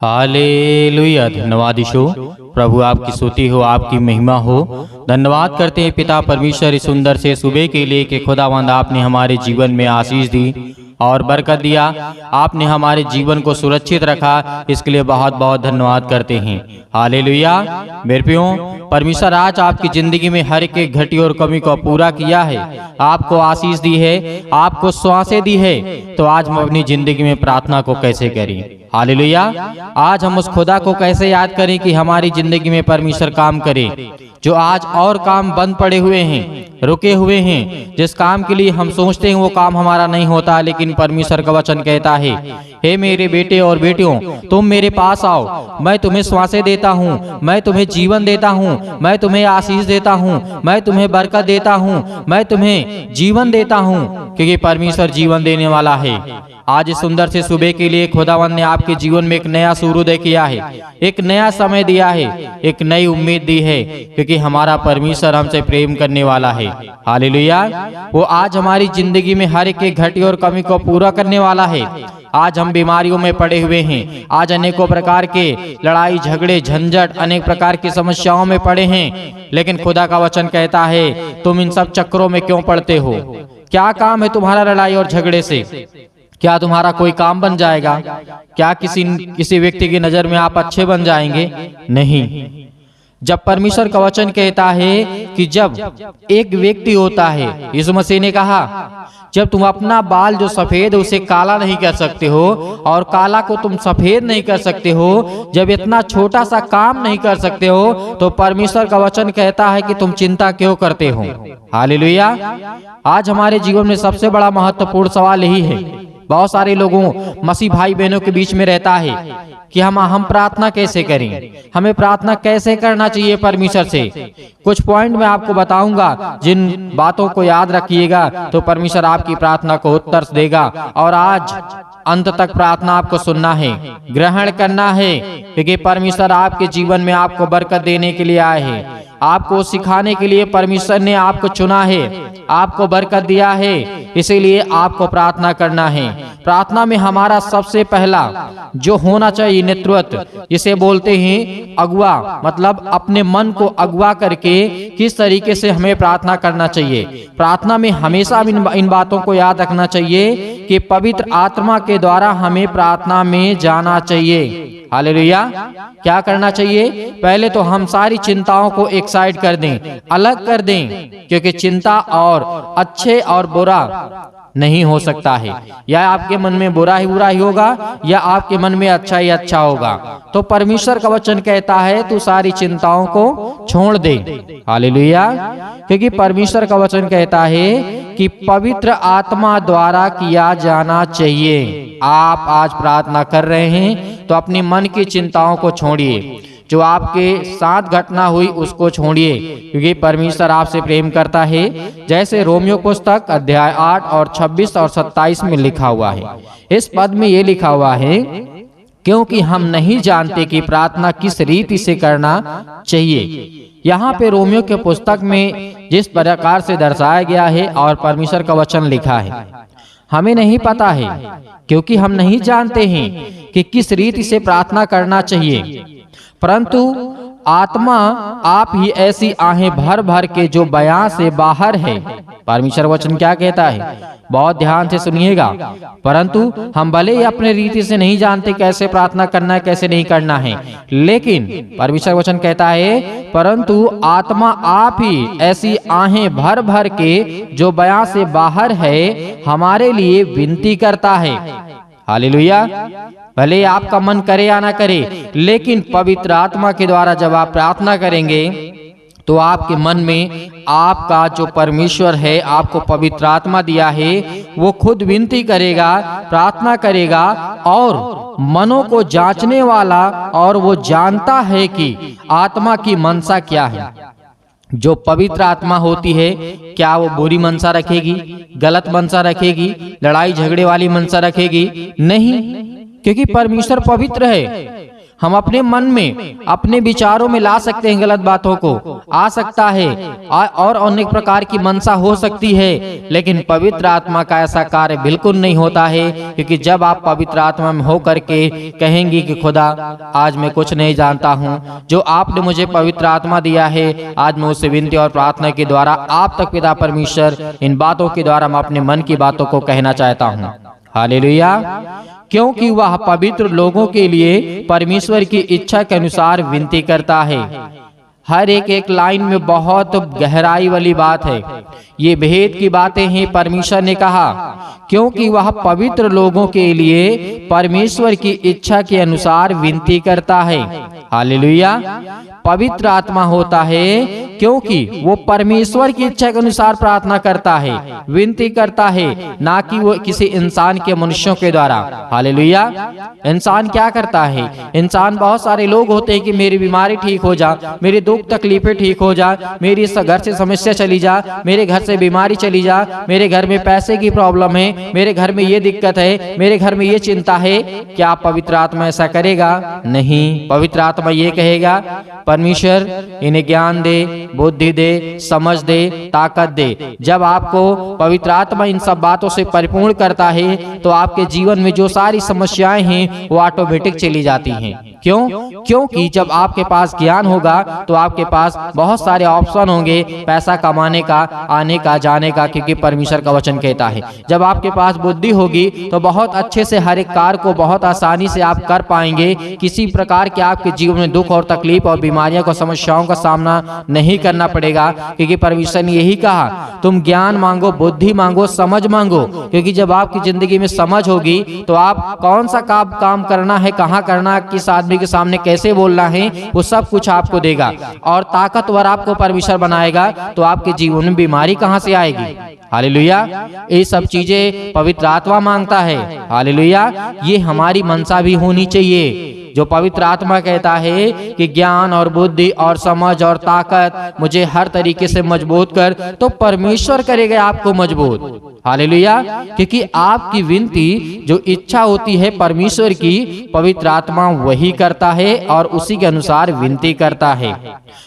Hallelujah. धन्यवाद यीशु। प्रभु आपकी स्तुति हो, आपकी महिमा हो। धन्यवाद करते हैं पिता परमेश्वर इस सुंदर से सुबह के लिए कि खुदावंद आपने हमारे जीवन में आशीष दी और बरकत दिया। आपने हमारे जीवन को सुरक्षित रखा, इसके लिए बहुत बहुत धन्यवाद करते हैं। हालेलुया। मेरे प्रियो, परमेश्वर आज आपकी जिंदगी में हर एक घटी और कमी को पूरा किया है, आपको आशीष दी है, आपको श्वासें दी है। तो आज हम अपनी जिंदगी में प्रार्थना को कैसे करें? हालेलुया। आज हम उस खुदा को कैसे याद करें कि हमारी जिंदगी में परमेश्वर काम करे, जो आज और काम बंद पड़े हुए हैं, रुके हुए हैं। जिस काम के लिए हम सोचते हैं वो काम हमारा नहीं होता, लेकिन परमेश्वर का वचन कहता है, हे मेरे बेटे और बेटियों, तुम मेरे पास आओ, मैं तुम्हें श्वासें देता हूँ, मैं तुम्हें जीवन देता हूँ, मैं तुम्हें आशीष देता हूँ, मैं तुम्हें बरकत देता हूँ, मैं तुम्हें जीवन देता हूँ, क्योंकि परमेश्वर जीवन देने वाला है। आज इस सुंदर से सुबह के लिए खुदावंद ने आपके जीवन में एक नया सूर्योदय किया है, एक नया समय दिया है, एक नई उम्मीद दी है, क्योंकि हमारा परमेश्वर हमसे प्रेम करने वाला है। हालेलुया। वो आज हमारी जिंदगी में हर एक घटी और कमी को पूरा करने वाला है। आज हम बीमारियों में पड़े हुए हैं, आज अनेकों प्रकार के लड़ाई झगड़े झंझट अनेक प्रकार की समस्याओं में पड़े हैं, लेकिन खुदा का वचन कहता है, तुम इन सब चक्रों में क्यों पड़ते हो? क्या काम है तुम्हारा लड़ाई और झगड़े से? क्या तुम्हारा कोई काम बन जाएगा? क्या किसी व्यक्ति की नजर में आप अच्छे बन जाएंगे? नहीं। जब परमेश्वर का वचन कहता है कि जब एक व्यक्ति होता है, यीशु मसीह ने कहा, जब तुम अपना बाल जो सफेद है उसे काला नहीं कर सकते हो और काला को तुम सफेद नहीं कर सकते हो, जब इतना छोटा सा काम नहीं कर सकते हो, तो परमेश्वर का वचन कहता है कि तुम चिंता क्यों करते हो? हालेलुया। आज हमारे जीवन में सबसे बड़ा महत्वपूर्ण सवाल यही है। बहुत सारे लोगों मसीह भाई बहनों के बीच में रहता है कि हम प्रार्थना कैसे करें, हमें प्रार्थना कैसे करना चाहिए परमेश्वर से। कुछ पॉइंट मैं आपको बताऊंगा, जिन बातों को याद रखिएगा तो परमेश्वर आपकी प्रार्थना को उत्तर देगा। और आज अंत तक प्रार्थना आपको सुनना है, ग्रहण करना है, क्योंकि परमेश्वर आपके जीवन में आपको बरकत देने के लिए आए हैं, आपको सिखाने के लिए परमेश्वर ने आपको चुना है, आपको बरकत दिया है, इसीलिए आपको प्रार्थना करना है। प्रार्थना में हमारा सबसे पहला जो होना चाहिए नेतृत्व, जिसे बोलते हैं अगुवा, मतलब अपने मन को अगुवा करके किस तरीके से हमें प्रार्थना करना चाहिए। प्रार्थना में हमेशा इन बातों को याद रखना चाहिए कि पवित्र आत्मा के द्वारा हमें प्रार्थना में जाना चाहिए। हालेलुया। क्या करना चाहिए? पहले तो हम सारी चिंताओं को एक साइड कर दें, अलग कर दें, क्योंकि चिंता और अच्छे और बुरा नहीं हो सकता है। या आपके मन में बुरा ही होगा, या आपके मन में अच्छा ही अच्छा होगा। तो परमेश्वर का वचन कहता है तू सारी चिंताओं को छोड़ दे। हालेलुया। क्योंकि परमेश्वर का वचन कहता है कि पवित्र आत्मा द्वारा किया जाना चाहिए। आप आज प्रार्थना कर रहे हैं तो अपने मन की चिंताओं को छोड़िए, जो आपके साथ घटना हुई उसको छोड़िए, क्योंकि परमेश्वर आपसे प्रेम करता है। जैसे रोमियो पुस्तक अध्याय 8 और 26 और 27 में लिखा हुआ है, इस पद में ये लिखा हुआ है, क्योंकि हम नहीं जानते कि प्रार्थना किस रीति से करना चाहिए। यहाँ पे रोमियो के पुस्तक में जिस प्रकार से दर्शाया गया है और परमेश्वर का वचन लिखा है, हमें नहीं पता है, क्योंकि हम नहीं जानते हैं कि किस रीति से प्रार्थना करना चाहिए। परंतु आत्मा आप ही ऐसी आहें भर भर के जो बयां से बाहर है। परमेश्वर वचन क्या कहता है? बहुत ध्यान से सुनिएगा। परंतु हम भले ही अपने रीति से नहीं जानते कैसे प्रार्थना करना है, कैसे नहीं करना है, लेकिन परमेश्वर वचन कहता है, परंतु आत्मा आप ही ऐसी आहें भर भर के जो बयां से बाहर है हमारे लिए विनती करता है। हालेलुया। भले आपका मन करे या ना करे, लेकिन पवित्र आत्मा के द्वारा जब आप प्रार्थना करेंगे तो आपके मन में आपका जो परमेश्वर है, आपको पवित्र आत्मा दिया है, वो खुद विनती करेगा, प्रार्थना करेगा और मनों को जांचने वाला, और वो जानता है कि आत्मा की मनसा क्या है। जो पवित्र आत्मा होती है, क्या वो बुरी मनसा रखेगी, गलत मनसा रखेगी, लड़ाई झगड़े वाली मनसा रखेगी? नहीं, क्योंकि परमेश्वर पवित्र है। हम अपने मन में, अपने विचारों में ला सकते हैं, गलत बातों को आ सकता है और अनेक प्रकार की मनसा हो सकती है, लेकिन पवित्र आत्मा का ऐसा कार्य बिल्कुल नहीं होता है। क्योंकि जब आप पवित्र आत्मा में हो करके कहेंगे कि खुदा आज मैं कुछ नहीं जानता हूँ, जो आपने मुझे पवित्र आत्मा दिया है, आज मैं उससे विनती और प्रार्थना के द्वारा आप तक पिता परमेश्वर इन बातों के द्वारा मैं अपने मन की बातों को कहना चाहता हूँ। हालेलुया। क्योंकि वह पवित्र लोगों के लिए परमेश्वर की इच्छा के अनुसार विनती करता है। हर एक लाइन में बहुत गहराई वाली बात है। ये भेद की बातें हैं। परमेश्वर ने कहा क्योंकि वह पवित्र लोगों के लिए परमेश्वर की इच्छा के अनुसार विनती करता है। हालेलुया। पवित्र आत्मा होता है क्योंकि वो परमेश्वर की इच्छा के अनुसार प्रार्थना करता है, विनती करता है, ना कि वो किसी इंसान के, मनुष्यों के द्वारा। हालेलुया। इंसान क्या करता है? इंसान, बहुत सारे लोग होते हैं कि मेरी बीमारी ठीक हो जा, मेरे दुख तकलीफें ठीक हो जा, मेरी घर से समस्या चली जा, मेरे घर से बीमारी चली जा, मेरे घर में पैसे की प्रॉब्लम है, मेरे घर में ये दिक्कत है, मेरे घर में ये चिंता है। क्या पवित्र आत्मा ऐसा करेगा? नहीं। पवित्र आत्मा ये कहेगा परमेश्वर इन्हें ज्ञान दे, बुद्धि दे, समझ दे, ताकत दे। जब आपको पवित्र आत्मा इन सब बातों से परिपूर्ण करता है तो आपके जीवन में जो सारी समस्याएं हैं वो ऑटोमेटिक चली जाती हैं। क्यों? क्योंकि जब आपके पास ज्ञान होगा तो आपके पास बहुत सारे ऑप्शन होंगे पैसा कमाने का, आने का, जाने का, क्योंकि परमेश्वर का वचन कहता है जब आपके पास बुद्धि होगी तो बहुत अच्छे से हर एक कार्य को बहुत आसानी से आप कर पाएंगे। किसी प्रकार के आपके जीवन में दुख और तकलीफ और बीमारियों को, समस्याओं का सामना नहीं करना पड़ेगा, क्योंकि परमेश्वर ने यही कहा तुम ज्ञान मांगो, बुद्धि मांगो, समझ मांगो। क्योंकि जब आपकी जिंदगी में समझ होगी तो आप कौन सा काम करना है, कहाँ करना, किस आदमी के सामने कैसे बोलना है, वो सब कुछ आपको देगा। और ताकतवर आपको परमेश्वर बनाएगा तो आपके जीवन में बीमारी कहाँ से आएगी? हालेलुया। ये सब चीजें पवित्र आत्मा मांगता है। हालेलुया। ये हमारी मनसा भी होनी चाहिए। जो पवित्र आत्मा कहता है कि ज्ञान और बुद्धि और समझ और ताकत मुझे हर तरीके से मजबूत कर, तो परमेश्वर करेगा आपको मजबूत। हालेलुया। क्योंकि आपकी विनती जो इच्छा होती है परमेश्वर की, पवित्र आत्मा वही करता है और उसी के अनुसार विनती करता है।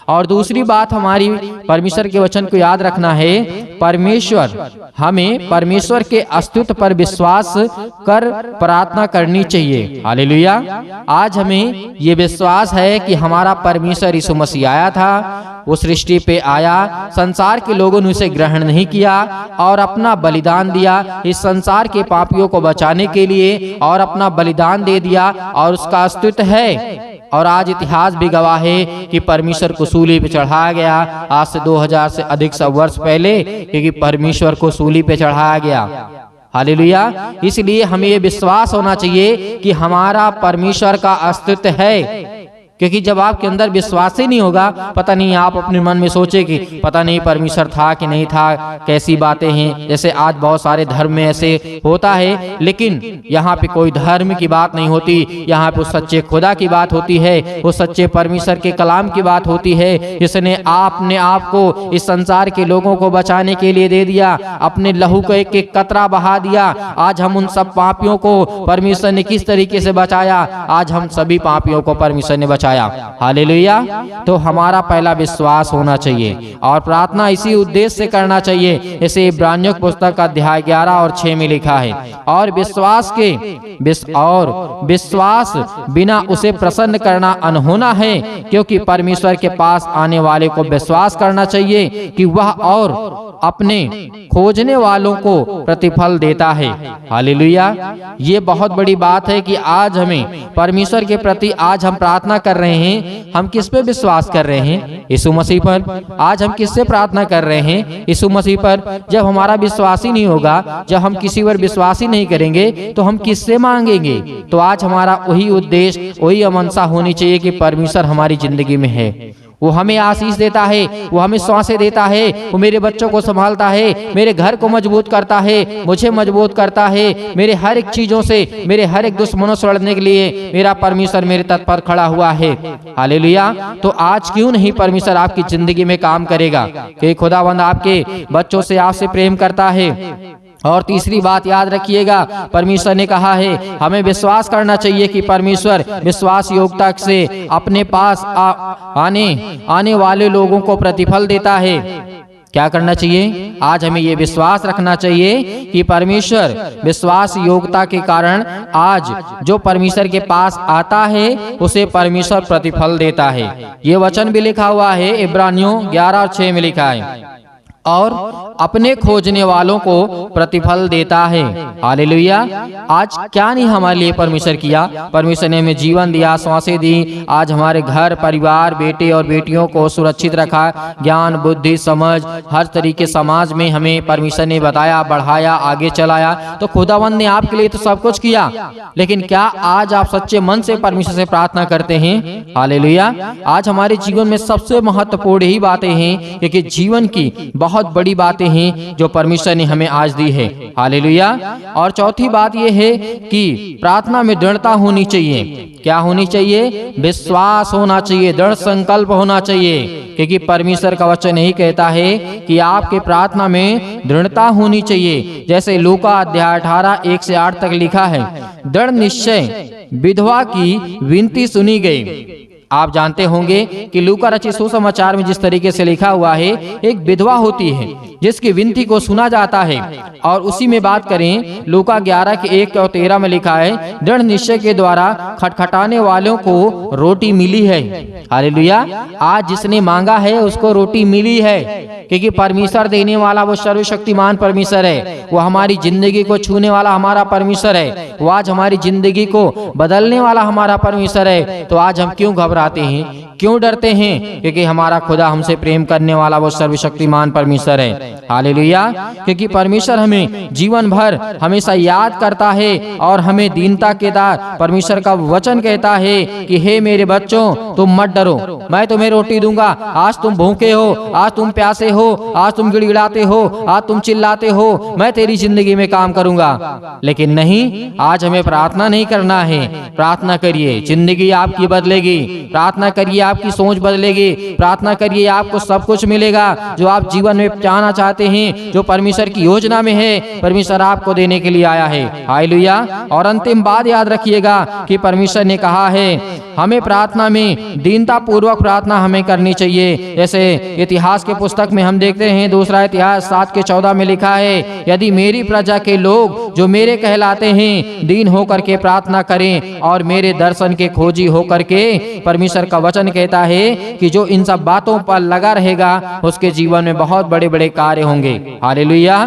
और दूसरी बात हमारी परमेश्वर के वचन को याद रखना है, परमेश्वर, हमें परमेश्वर के अस्तित्व पर विश्वास कर प्रार्थना करनी चाहिए। हालेलुया। आज हमें ये विश्वास है कि हमारा परमेश्वर यीशु मसीह आया था, वो सृष्टि पे आया, संसार के लोगों ने उसे ग्रहण नहीं किया और अपना बलिदान दिया इस संसार के पापियों को बचाने के लिए, और अपना बलिदान दे दिया और उसका अस्तित्व है। और आज इतिहास भी गवाह है कि परमेश्वर को सूली पे चढ़ाया गया आज से 2000 से अधिक वर्ष पहले, क्योंकि परमेश्वर को सूली पे चढ़ाया गया। हालेलुया। इसलिए हमें ये विश्वास होना चाहिए कि हमारा परमेश्वर का अस्तित्व है। क्योंकि जब आपके अंदर विश्वास ही नहीं होगा, पता नहीं, आप अपने मन में सोचे कि पता नहीं परमेश्वर था कि नहीं था, कैसी बातें हैं। जैसे आज बहुत सारे धर्म में ऐसे होता है, लेकिन यहाँ पे कोई धर्म की बात नहीं होती। यहाँ पे उस सच्चे खुदा की बात होती है, उस सच्चे परमेश्वर के कलाम की बात होती है, जिसने अपने आप को इस संसार के लोगों को बचाने के लिए दे दिया, अपने लहू को एक एक कतरा बहा दिया। आज हम उन सब पापियों को परमेश्वर ने किस तरीके से बचाया? आज हम सभी पापियों को परमेश्वर ने बचाया। हालेलुया। तो हमारा पहला विश्वास होना चाहिए और प्रार्थना इसी उद्देश्य से करना चाहिए। जैसे इब्रानियों की पुस्तक का अध्याय 11 और 6 में लिखा है, और विश्वास बिना उसे प्रसन्न करना अनहोना है, क्योंकि परमेश्वर के पास आने वाले को विश्वास करना चाहिए कि वह और अपने खोजने वालों को प्रतिफल देता है। हालेलुया। ये बहुत बड़ी बात है कि आज हमें परमेश्वर के प्रति, आज हम प्रार्थना कर रहे हैं, हम किस पे विश्वास कर रहे हैं? यीशु मसीह पर। आज हम किससे प्रार्थना कर रहे हैं? यीशु मसीह पर। जब हमारा विश्वास ही नहीं होगा, जब हम किसी पर विश्वास ही नहीं करेंगे, तो हम किससे मांगेंगे? तो आज हमारा वही उद्देश्य, वही अमनसा होनी चाहिए कि परमेश्वर हमारी जिंदगी में है, वो हमें आशीष देता है, वो हमें सांसें देता है, वो मेरे बच्चों को संभालता है, मेरे घर को मजबूत करता है, मुझे मजबूत करता है, मेरे हर एक चीजों से, मेरे हर एक दुश्मनों से लड़ने के लिए मेरा परमेश्वर मेरे तट पर खड़ा हुआ है। हालेलुया। तो आज क्यों नहीं परमेश्वर आपकी जिंदगी में काम करेगा? कि खुदावंद आपके बच्चों से, आपसे प्रेम करता है और तीसरी बात याद रखिएगा, परमेश्वर ने कहा है हमें विश्वास करना चाहिए कि परमेश्वर विश्वास योग्यता से अपने पास आने वाले लोगों को प्रतिफल देता है। क्या करना चाहिए? आज हमें ये विश्वास रखना चाहिए कि परमेश्वर विश्वास योग्यता के कारण आज जो परमेश्वर के पास आता है उसे परमेश्वर प्रतिफल देता है। ये वचन भी लिखा हुआ है इब्रानियों 11:6 में लिखा है, और अपने खोजने वालों को प्रतिफल देता है। हालेलुया। आज क्या नहीं हमारे लिए परमेश्वर किया। परमेश्वर ने हमें जीवन दिया, सांसें दी, आज हमारे घर परिवार बेटे और बेटियों को सुरक्षित रखा, ज्ञान बुद्धि समझ हर तरीके समाज में हमें परमेश्वर ने बताया, बढ़ाया, आगे चलाया। तो खुदावंद ने आपके लिए तो सब कुछ किया, लेकिन क्या आज आप सच्चे मन से परमेश्वर से प्रार्थना करते हैं? हालेलुया। आज हमारे जीवन में सबसे महत्वपूर्ण ही बातें हैं, क्योंकि जीवन की बहुत बड़ी बातें हैं जो परमेश्वर ने हमें आज दी है। हालेलुया। और चौथी बात यह है कि प्रार्थना में दृढ़ता होनी चाहिए। क्या होनी चाहिए? विश्वास होना चाहिए, दृढ़ संकल्प होना चाहिए, क्योंकि परमेश्वर का वचन यही कहता है कि आपके प्रार्थना में दृढ़ता होनी चाहिए। जैसे लूका अध्याय 18:1-8 तक लिखा है, दृढ़ निश्चय विधवा की विनती सुनी गई। आप जानते होंगे कि लूका रचित सुसमाचार में जिस तरीके से लिखा हुआ है, एक विधवा होती है जिसकी विनती को सुना जाता है। और उसी में बात करें, लूका 11:1-13 में लिखा है, दृढ़ निश्चय के द्वारा खटखटाने वालों को रोटी मिली है। हालेलुया। आज जिसने मांगा है उसको रोटी मिली है, क्योंकि परमेश्वर देने वाला वो सर्वशक्तिमान परमेश्वर है। वो हमारी जिंदगी को छूने वाला हमारा परमेश्वर है। वो आज हमारी जिंदगी को बदलने वाला हमारा परमेश्वर है। तो आज हम क्यों घबराते हैं, क्यों डरते हैं? क्योंकि हमारा खुदा हमसे प्रेम करने वाला वो सर्वशक्तिमान परमेश्वर है। हालेलुया। क्योंकि परमेश्वर हमें जीवन भर हमेशा याद करता है और हमें दीनता के साथ परमेश्वर का वचन कहता है कि हे मेरे बच्चों, तुम मत डरो, मैं तुम्हें रोटी दूंगा। आज तुम भूखे हो, आज तुम प्यासे हो, आज तुम गिड़गिड़ाते हो, आज तुम चिल्लाते हो, मैं तेरी जिंदगी में काम करूंगा। लेकिन नहीं, आज हमें प्रार्थना नहीं करना है। प्रार्थना करिए, जिंदगी आपकी बदलेगी। प्रार्थना करिए, आपकी सोच बदलेगी। प्रार्थना करिए, आपको सब कुछ मिलेगा जो आप जीवन में चाहना चाहते हैं, जो परमेश्वर की योजना में है, परमेश्वर आपको देने के लिए आया है। हालेलुया। और अंतिम बात याद रखिएगा कि परमेश्वर ने कहा है हमें प्रार्थना में दीनता पूर्वक प्रार्थना हमें करनी चाहिए। जैसे इतिहास के पुस्तक में हम देखते हैं, दूसरा इतिहास 7:14 में लिखा है, यदि मेरी प्रजा के लोग जो मेरे कहलाते हैं दीन होकर के प्रार्थना करें और मेरे दर्शन के खोजी होकर के, परमेश्वर का वचन कहता है कि जो इन सब बातों पर लगा रहेगा उसके जीवन में बहुत बड़े बड़े कार्य होंगे। हालेलुया।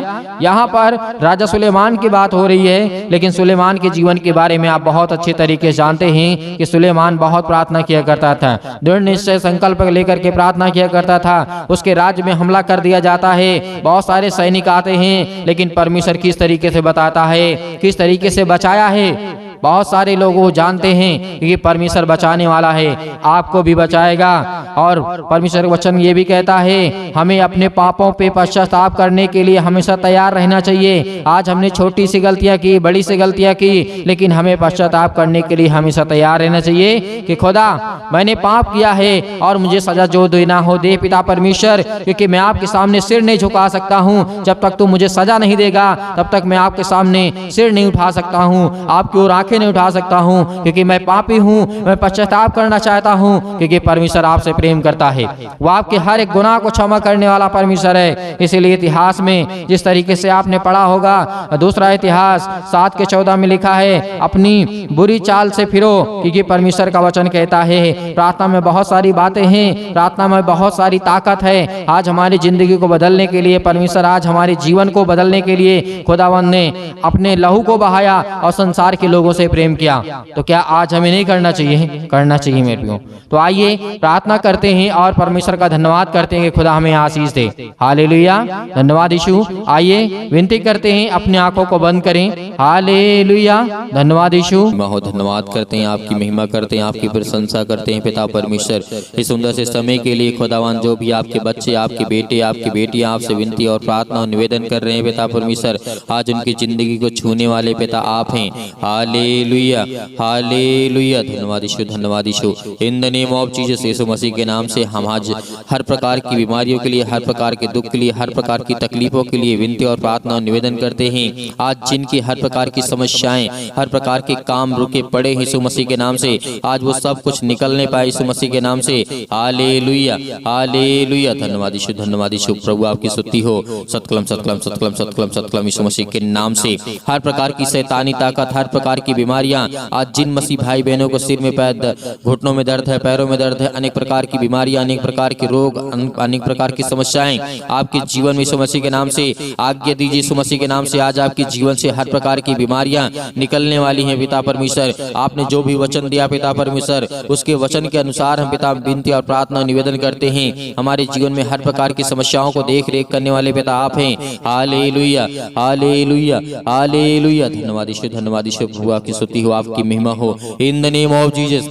यहाँ पर राजा सुलेमान की बात हो रही है, लेकिन सुलेमान के जीवन के बारे में आप बहुत अच्छे तरीके से जानते हैं कि सुलेमान बहुत प्रार्थना किया करता था, दृढ़ निश्चय संकल्प लेकर के प्रार्थना किया करता था। उसके राज्य में हमला कर दिया जाता है, बहुत सारे सैनिक आते हैं, लेकिन परमेश्वर किस तरीके से बताता है, किस तरीके से बचाया है। बहुत सारे लोग वो जानते हैं कि परमेश्वर बचाने वाला है, आपको भी बचाएगा। और परमेश्वर वचन ये भी कहता है हमें अपने पापों पे पश्चाताप करने के लिए हमेशा तैयार रहना चाहिए। आज हमने छोटी सी गलतियां की, बड़ी सी गलतियां की, लेकिन हमें पश्चाताप करने के लिए हमेशा तैयार रहना चाहिए कि खुदा मैंने पाप किया है और मुझे सजा जो देना हो दे पिता परमेश्वर, क्योंकि मैं आपके सामने सिर नहीं झुका सकता हूँ। जब तक तू मुझे सजा नहीं देगा तब तक मैं आपके सामने सिर नहीं उठा सकता हूँ, आपकी ओर आंखें नहीं उठा सकता हूँ, क्योंकि मैं पापी हूँ। मैं पश्चाताप करना चाहता हूँ, क्योंकि परमेश्वर आपसे प्रेम करता है। वो आपके हर एक गुनाह को क्षमा करने वाला परमेश्वर है। इसीलिए इतिहास में जिस तरीके से आपने पढ़ा होगा, दूसरा इतिहास 7:14 में लिखा है, अपनी बुरी चाल से फिरो, क्योंकि परमेश्वर का वचन कहता है प्रार्थना में बहुत सारी बातें हैं, प्रार्थना में बहुत सारी ताकत है। आज हमारी जिंदगी को बदलने के लिए परमेश्वर, आज हमारे जीवन को बदलने के लिए खुदावंद ने अपने लहू को बहाया और संसार के लोगों से प्रेम किया। तो क्या आज हमें नहीं करना चाहिए? करना चाहिए मेरे प्रियो। तो आइए प्रार्थना करते हैं और परमेश्वर का धन्यवाद करते हैं कि खुदा हमें आशीष दे। हालेलुया। धन्यवाद यीशु। आइए विनती करते हैं, अपनी आंखों को बंद करें। हालेलुया। धन्यवाद यीशु। धन्यवाद करते हैं, आपकी महिमा करते हैं, आपकी प्रशंसा करते हैं पिता परमेश्वर, इस सुंदर से समय के लिए खुदावन। जो भी आपके बच्चे, आपके बेटे, आपकी बेटियां आपसे विनती और प्रार्थना और निवेदन कर रहे हैं पिता परमेश्वर, आज उनकी जिंदगी को छूने वाले पिता आप हैं। हालेलुया। Hallelujah hallelujah. धन्यवाद यीशु, धन्यवाद Yeshu. In the name of Jesus, Yeshu Masih के नाम से हम आज हर प्रकार की बीमारियों के लिए, हर प्रकार के दुख के लिए, हर प्रकार की तकलीफों के लिए विनती और प्रार्थना और निवेदन करते हैं। आज जिनकी हर प्रकार की समस्याएं, हर प्रकार के काम रुके पड़े हैं यीशु मसीह के नाम से, आज वो सब कुछ निकलने पाए यीशु मसीह के नाम से। Hallelujah hallelujah. धन्यवाद यीशु, धन्यवाद यीशु। प्रभु आपकी स्तुति हो। सतकलम सतकलम सतकलम सतकलम सतकलम यीशु मसीह के नाम से हर प्रकार की शैतानी ताकत, हर प्रकार की बीमारियां, आज जिन मसीह भाई बहनों को सिर में घुटनों में दर्द है, पैरों में दर्द है, अनेक प्रकार की बीमारियां, अनेक प्रकार के रोग, अनेक प्रकार की समस्याएं आपके जीवन में यीशु मसीह के नाम से आज्ञा दीजिए यीशु मसीह के नाम से। आज आपके जीवन से हर प्रकार की बीमारियां निकलने वाली हैं पिता परमेश्वर। आपने जो भी वचन दिया पिता परमेश्वर, उसके वचन के अनुसार हम पिता विनती और प्रार्थना निवेदन करते हैं। हमारे जीवन में हर प्रकार की समस्याओं को देख रेख करने वाले पिता आप हैं। Hallelujah hallelujah hallelujah. धन्यवाद यीशु, धन्यवाद यीशु। प्रभु आपकी स्तुति हो, आपकी महिमा हो। In the name of Jesus,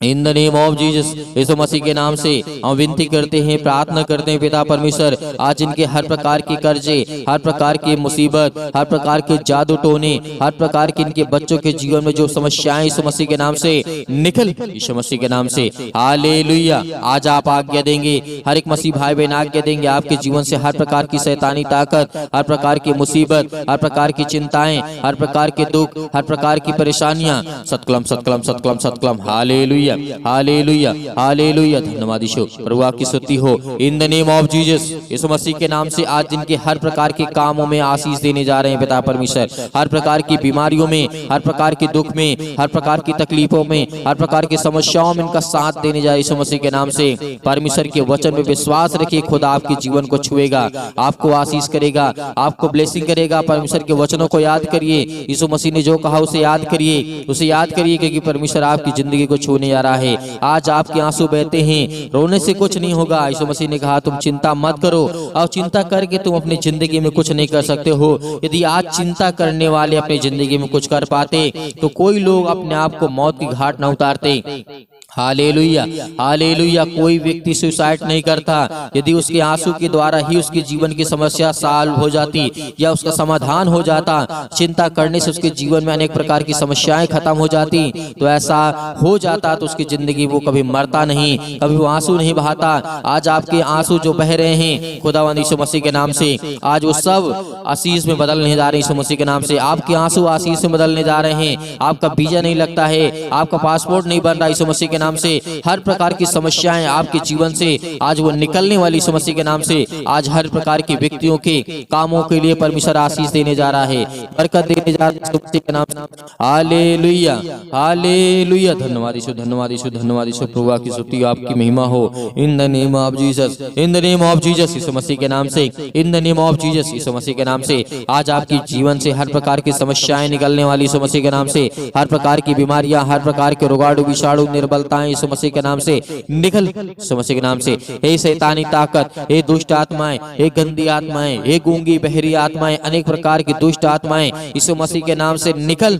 in the name of Jesus, Yeshu Masih के नाम से हम विनती करते हैं, प्रार्थना करते हैं पिता परमेश्वर। आज इनके हर प्रकार की कर्जे, हर प्रकार की मुसीबत, हर प्रकार के जादू टोने, हर प्रकार के इनके बच्चों के जीवन में जो समस्याएं यीशु मसीह के नाम से निकल यीशु मसीह के नाम से। हालेलुया। आज आप आज्ञा देंगे, हर एक मसीह भाई बहन आज्ञा देंगे, आपके जीवन से हर प्रकार की शैतानी ताकत, हर प्रकार की मुसीबत, हर प्रकार की चिंताएं, हर प्रकार के दुख, हर प्रकार की परेशानियां सतकलम सतकलम सतकलम सतकलम। Hallelujah hallelujah hallelujah. धन्यवाद यीशु। प्रभु आपकी स्तुति हो। In the name of Jesus, Yeshu Masih के नाम से आज जिनके हर प्रकार के कामों में आशीष देने जा रहे हैं पिता परमेश्वर, हर प्रकार की बीमारियों में, हर प्रकार के दुख में, हर प्रकार की तकलीफों में, हर प्रकार की समस्याओं में इनका साथ देने जा रहे यीशु मसीह के नाम से। परमेश्वर के वचन में विश्वास रखिए, खुदा आपके जीवन को छुएगा, आपको आशीष करेगा, आपको ब्लेसिंग करेगा। परमेश्वर के वचनों को याद करिए, यीशु मसीह ने जो कहा उसे याद करिए, उसे याद करिए, क्योंकि परमेश्वर आपकी जिंदगी को छूने रहा है। आज आपके आंसू बहते हैं, रोने से कुछ नहीं होगा। यीशु मसीह ने कहा तुम चिंता मत करो, और चिंता करके तुम अपनी जिंदगी में कुछ नहीं कर सकते हो। यदि आज चिंता करने वाले अपनी जिंदगी में कुछ कर पाते तो कोई लोग अपने आप को मौत की घाट न उतारते। Hallelujah hallelujah. कोई व्यक्ति सुसाइड नहीं करता यदि उसके आंसू के द्वारा ही उसके जीवन की समस्या सॉल्व हो जाती या उसका समाधान हो जाता। चिंता करने से उसके जीवन में अनेक प्रकार की समस्याएं खत्म हो जाती। तो ऐसा हो जाता तो उसकी जिंदगी वो कभी मरता नहीं, कभी वो आंसू नहीं बहाता। आज आपके आंसू जो बह रहे हैं खुदावंद यीशु मसीह के नाम से, आज वो सब आशीष में बदलने जा रहे हैं यीशु मसीह के नाम से। आपके आंसू आशीष में बदलने जा रहे हैं। आपका वीजा नहीं लगता है, आपका पासपोर्ट नहीं बन रहा यीशु मसीह के नाम से। हर प्रकार की समस्याएं आपके जीवन से आज वो निकलने वाली यीशु मसीह के नाम से। आज हर प्रकार के व्यक्तियों के कामों के लिए परमेश्वर आशीष देने जा रहा है, बरकत देने जा रहा है यीशु मसीह के नाम से। Hallelujah hallelujah. धन्यवाद यीशु, धन्यवाद यीशु, धन्यवाद यीशु। प्रभु की स्तुति, आपकी महिमा हो। In the name of Jesus, in the name of Jesus, Yeshu Masih के नाम से, in the name of Jesus, Yeshu Masih के नाम से। आज आपके जीवन से हर प्रकार की समस्याएं निकलने वाली यीशु मसीह के नाम से। हर प्रकार की बीमारियां, हर प्रकार के रोगाणु विषाणु निर्बलताएं यीशु मसीह के नाम से निकल यीशु मसीह के नाम से। हे शैतानी ताकत, हे दुष्ट आत्माएं, हे गंदी आत्माएं, हे गूंगी बहरी आत्माएं, अनेक प्रकार की दुष्ट आत्माएं यीशु मसीह के नाम से निकल,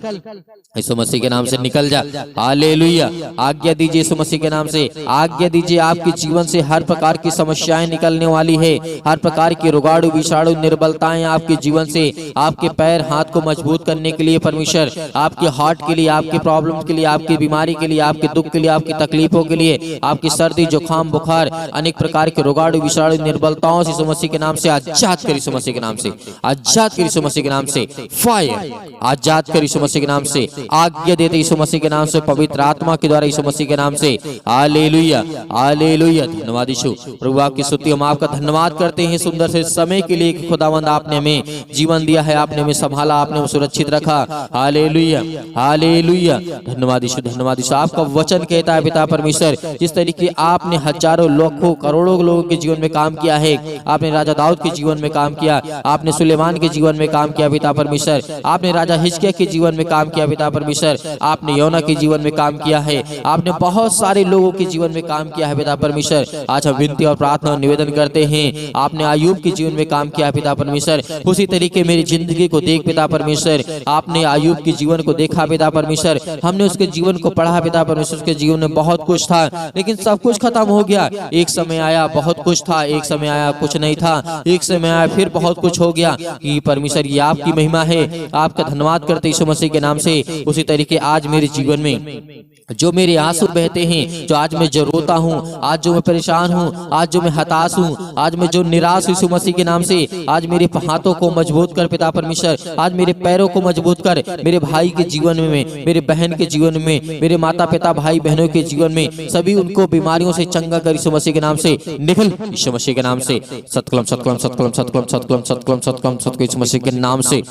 यीशु मसीह के नाम से निकल जा। हालेलुया। आज्ञा दीजिए यीशु मसीह के नाम से, आज्ञा दीजिए। आपके जीवन से हर प्रकार की समस्याएं निकलने वाली है। हर प्रकार की रोगाणु विषाणु निर्बलताएं आपके जीवन से, आपके पैर हाथ को मजबूत करने के लिए परमेश्वर, आपके हार्ट के लिए, आपके प्रॉब्लम के लिए, आपकी बीमारी के लिए, आपके दुख के लिए, आपकी तकलीफों के लिए, आपकी सर्दी जुकाम बुखार, अनेक प्रकार के रोगाणु विषाणु निर्बलताओं से यीशु मसीह के नाम से आजाद कर यीशु मसीह के नाम से, आजाद कर यीशु मसीह के नाम से। फायर, आजाद कर यीशु मसीह के नाम से। आज्ञा देते यीशु मसीह के नाम से, पवित्र आत्मा के द्वारा यीशु मसीह के नाम से। Hallelujah hallelujah. धन्यवाद यीशु। प्रभु आपकी स्तुति, हम आपका धन्यवाद करते हैं सुंदर से समय के लिए। खुदावंद आपने हमें जीवन दिया है, आपने हमें संभाला, आपने हमें सुरक्षित रखा। Hallelujah hallelujah. धन्यवाद यीशु, धन्यवाद यीशु। आपका वचन कहता है पिता परमेश्वर, जिस तरीके आपने हजारों लाखों करोड़ों लोगों के जीवन में काम किया है, आपने राजा दाऊद के जीवन में काम किया, आपने सुलेमान के जीवन में काम किया पिता परमेश्वर, आपने राजा हिजकिय्याह के जीवन में काम किया पिता परमेश्वर, आपने योना के जीवन में काम किया है, आपने बहुत सारे लोगों के जीवन में काम किया है पिता परमेश्वर। आज हम विनती और प्रार्थना और निवेदन करते हैं, आपने अय्यूब के जीवन में काम किया पिता परमेश्वर, उसी तरीके मेरी जिंदगी को देख पिता परमेश्वर। आपने अय्यूब के जीवन को देखा पिता परमेश्वर, हमने उसके जीवन को पढ़ा पिता परमेश्वर, उसके जीवन जीवन में बहुत कुछ था, लेकिन सब कुछ खत्म हो गया। एक समय आया बहुत कुछ था, एक समय आया कुछ नहीं था, एक समय आया फिर बहुत कुछ हो गया। कि परमेश्वर ये आपकी महिमा है, आपका धन्यवाद करते यीशु मसीह के नाम से। उसी तरीके आज मेरे जीवन में जो मेरे आंसू बहते हैं, जो आज मैं जो रोता हूँ, आज जो मैं परेशान हूँ, आज जो मैं हताश हूँ, आज मैं जो निराश यीशु मसीह के नाम से, आज मेरे हाथों को मजबूत कर पिता परमेश्वर, आज मेरे पैरों को मजबूत कर, मेरे भाई के जीवन में, मेरे बहन के जीवन में, मेरे माता पिता भाई बहनों के जीवन में, सभी उनको बीमारियों से चंगा कर यीशु मसीह के नाम से। निकल यीशु मसीह के नाम से। सतकलम सतकलम सतकलम सतकलम सतकलम सतकलम सतकलम सतकलम यीशु मसीह के नाम से।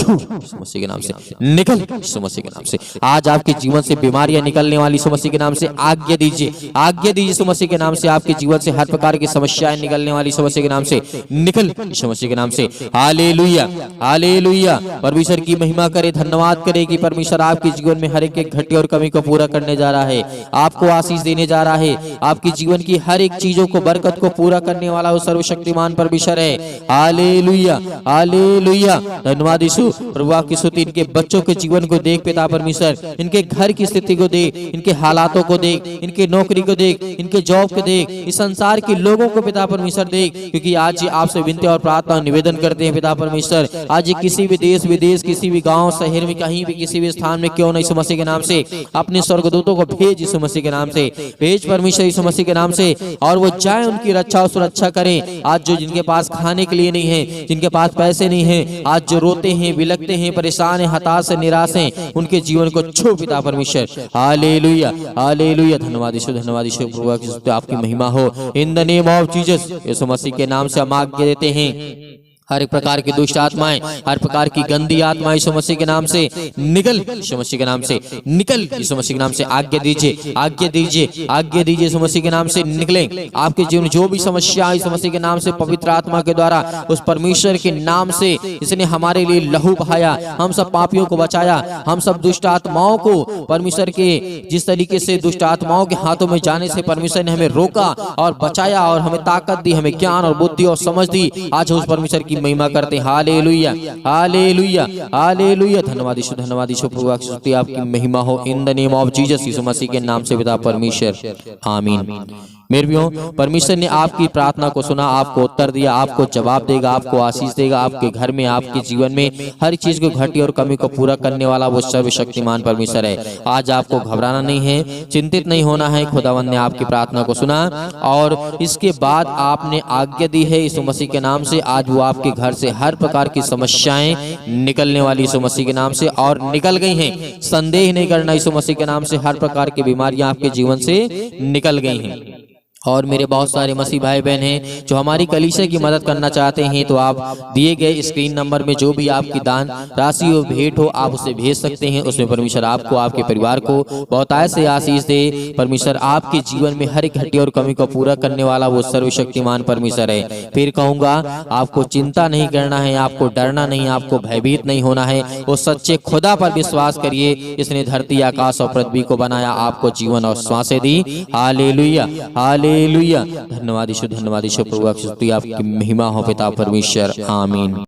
यीशु मसीह के नाम से निकल, यीशु मसीह के नाम से। आज आपके जीवन से बीमारियां निकलने वाली यीशु मसीह के नाम से आज्ञा दीजिए, आज्ञा दीजिए यीशु मसीह के नाम से। आपके जीवन से हर प्रकार की समस्याएं निकलने वाली यीशु मसीह के नाम से निकल, यीशु मसीह के नाम से। Hallelujah, hallelujah. परमेश्वर की महिमा करे, धन्यवाद करे कि परमेश्वर आपके जीवन में हर एक घटी और कमी को पूरा करने जा रहा है, आपको आशीष देने जा रहा है। आपके जीवन की हर एक चीजों को, बरकत को पूरा करने वाला वो सर्वशक्तिमान परमेश्वर है। Hallelujah, hallelujah. धन्यवाद यीशु। प्रभु आपकी स्तुति। इनके बच्चों के जीवन को देख पिता परमेश्वर, इनके घर की स्थिति को देख, इनके हालातों को देख, इनके नौकरी को देख, इनके जॉब को देख, इस संसार के लोगों को पिता परमेश्वर देख। क्योंकि आज ये आपसे विनती और प्रार्थना निवेदन करते हैं पिता परमेश्वर। आज ये किसी भी देश विदेश, किसी भी गांव शहर में, कहीं भी किसी भी स्थान में क्यों नहीं, यीशु मसीह के नाम से अपने स्वर्गदूतों को भेज, यीशु मसीह के नाम से भेज परमेश्वर, यीशु मसीह के नाम से। और वो जाए, उनकी रक्षा और सुरक्षा करें। आज जो जिनके पास खाने के लिए नहीं है, जिनके पास पैसे नहीं है, आज जो रोते हैं, बिलखते हैं, परेशान हैं, हताश हैं, निराश हैं, उनके जीवन को छू पिता परमेश्वर। Hallelujah, hallelujah. धन्यवाद यीशु, धन्यवाद यीशु। प्रभु की आपकी महिमा हो। In the name of Jesus, Yeshu Masih के नाम से हम आज्ञा देते हैं। हर एक प्रकार की दुष्ट आत्माएं, हर प्रकार की गंदी आत्माएं यीशु मसीह के नाम से निकल, यीशु मसीह के नाम से निकल, यीशु मसीह के नाम से। आज्ञा दीजिए, आज्ञा दीजिए, आज्ञा दीजिए, यीशु मसीह के नाम से निकले। आपके जीवन जो भी समस्या यीशु मसीह के नाम से, पवित्र आत्मा के द्वारा, उस परमेश्वर के नाम से, इसने हमारे लिए लहू बहाया, हम सब पापियों को बचाया, हम सब दुष्ट आत्माओं को परमेश्वर के, जिस तरीके से दुष्ट आत्माओं के हाथों में जाने से परमेश्वर ने हमें रोका और बचाया और हमें ताकत दी, हमें ज्ञान और बुद्धि और समझ दी। आज उस परमेश्वर की महिमा करते हैं। Hallelujah, hallelujah, hallelujah. धन्यवाद यीशु, धन्यवाद यीशु। प्रभु की स्तुति, आपकी महिमा हो। In the name of Jesus, Yeshu Masih के नाम से पिता परमेश्वर, आमीन। मेरे भी हो, परमेश्वर ने आपकी प्रार्थना को सुना, आपको उत्तर दिया, आपको जवाब देगा, आपको आशीष देगा। आपके घर में, आपके जीवन में हर चीज को, घटी और कमी को पूरा करने वाला वो सर्वशक्तिमान परमेश्वर है। आज आपको घबराना नहीं है, चिंतित नहीं होना है। खुदावंद ने आपकी प्रार्थना को सुना और इसके बाद आपने आज्ञा दी है यीशु मसीह के नाम से। आज वो आपके घर से हर प्रकार की समस्याएं निकलने वाली यीशु मसीह के नाम से, और निकल गई हैं। संदेह नहीं करना, यीशु मसीह के नाम से हर प्रकार की बीमारियां आपके जीवन से निकल गई हैं। और मेरे बहुत सारे मसीह भाई बहन हैं जो हमारी कलीसिया की मदद करना चाहते हैं, तो आप दिए गए स्क्रीन नंबर में जो भी आपकी दान राशि हो, भेंट हो, आप उसे भेज सकते हैं। उसमें परमेश्वर आपको, आपके परिवार को बहुतायत से आशीष दे। परमेश्वर आपके जीवन में हर एक घटी और कमी को पूरा करने वाला वो सर्वशक्तिमान परमेश्वर है। फिर कहूंगा, आपको चिंता नहीं करना है, आपको डरना नहीं, आपको भयभीत नहीं होना है। वो सच्चे खुदा पर विश्वास करिए, इसने धरती, आकाश और पृथ्वी को बनाया, आपको जीवन और श्वासें दी। Hallelujah, hallelujah. धन्यवाद यीशु, धन्यवाद यीशु। प्रभु की स्तुति, आपकी महिमा हो पिता परमेश्वर, आमीन।